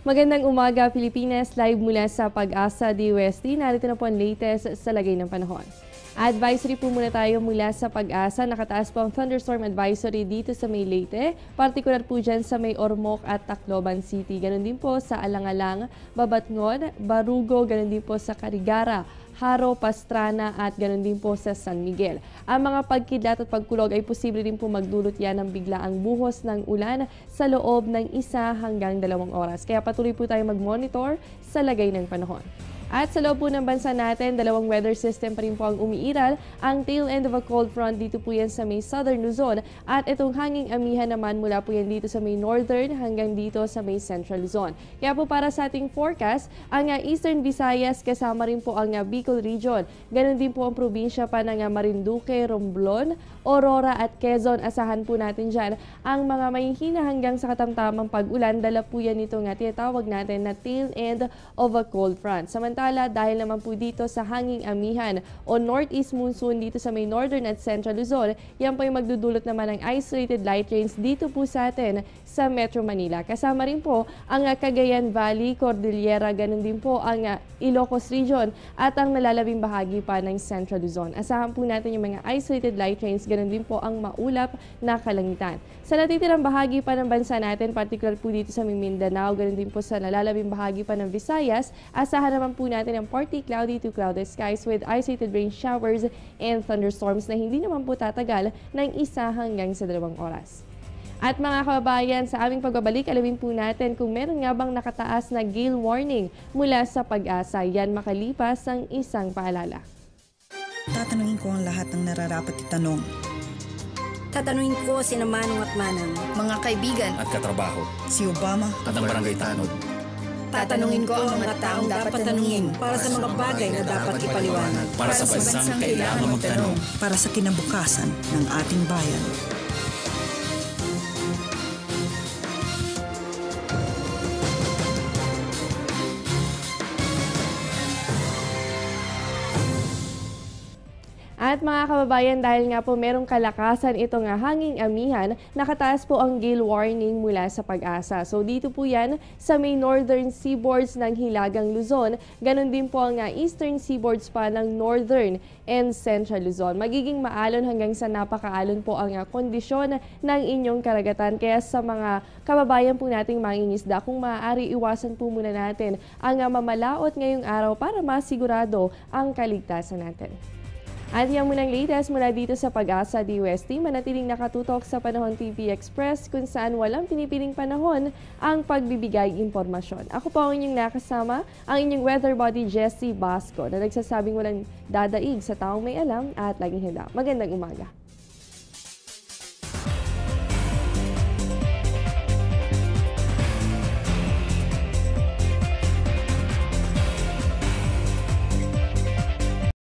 Magandang umaga, Pilipinas. Live mula sa Pag-asa DOST. Narito na po ang latest sa lagay ng panahon. Advisory po muna tayo mula sa Pag-asa. Nakataas po ang thunderstorm advisory dito sa may Leyte. Partikular po dyan sa may Ormoc at Tacloban City. Ganon din po sa Alang-Alang, Babatngon, Barugo, ganon din po sa Carigara, Haro, Pastrana at ganon din po sa San Miguel. Ang mga pagkidlat at pagkulog ay posible rin po magdulot yan ng biglaang buhos ng ulan sa loob ng 1 hanggang 2 oras. Kaya patuloy po tayo mag-monitor sa lagay ng panahon. At sa loob po ng bansa natin, 2 weather system pa rin po ang umiiral. Ang tail end of a cold front dito po yan sa may southern Luzon. At itong hanging amihan naman mula po yan dito sa may northern hanggang dito sa may central Luzon. Kaya po para sa ating forecast, ang eastern Visayas kasama rin po ang Bicol region. Ganon din po ang probinsya pa ng Marinduque, Romblon, Aurora at Quezon. Asahan po natin dyan ang mga mahihina hanggang sa katamtamang pag-ulan. Dala po yan itong tinatawag natin na tail end of a cold front. Samantala, dahil naman po dito sa hanging amihan o northeast monsoon dito sa may northern at central Luzon, yan po yung magdudulot naman ng isolated light rains dito po sa atin sa Metro Manila. Kasama rin po ang Cagayan Valley, Cordillera, ganun din po ang Ilocos region at ang nalalabing bahagi pa ng central Luzon. Asahan po natin yung mga isolated light rains, ganun din po ang maulap na kalangitan. Sa natitirang bahagi pa ng bansa natin, particular po dito sa Mindanao, ganun din po sa nalalabing bahagi pa ng Visayas, asahan naman po natin ang partly cloudy to clouded skies with isolated rain showers and thunderstorms na hindi naman po tatagal ng 1 hanggang sa 2 oras. At mga kababayan, sa aming pagbabalik, alamin po natin kung meron nga bang nakataas na gale warning mula sa Pag-asa. Yan makalipas ang isang paalala. Tatanungin ko ang lahat ng nararapat itanong. Tatanungin ko sina Manong at Manang, mga kaibigan at katrabaho, Si Obama at ang barangay tanod. tatanungin ko ang mga taong dapat tanungin para sa mga bagay na dapat ipaliwanag. Para sa bansang kailangan magtanong. para sa kinabukasan ng ating bayan. At mga kababayan, dahil nga po merong kalakasan itong hanging amihan, nakataas po ang gale warning mula sa Pag-asa. So dito po yan sa may northern seaboards ng Hilagang Luzon. Ganon din po ang eastern seaboards pa ng northern and central Luzon. Magiging maalon hanggang sa napakaalon po ang kondisyon ng inyong karagatan. Kaya sa mga kababayan po nating mangingisda, kung maaari iwasan po muna natin ang mamalaot ngayong araw para masigurado ang kaligtasan natin. At yan munang latest mula dito sa Pag-asa DOST. Manatiling nakatutok sa Panahon TV Express kung saan walang pinipiling panahon ang pagbibigay impormasyon. Ako po ang inyong nakasama, ang inyong weather body Jessie Basco na nagsasabing walang dadaig sa taong may alam at laging handa. Magandang umaga.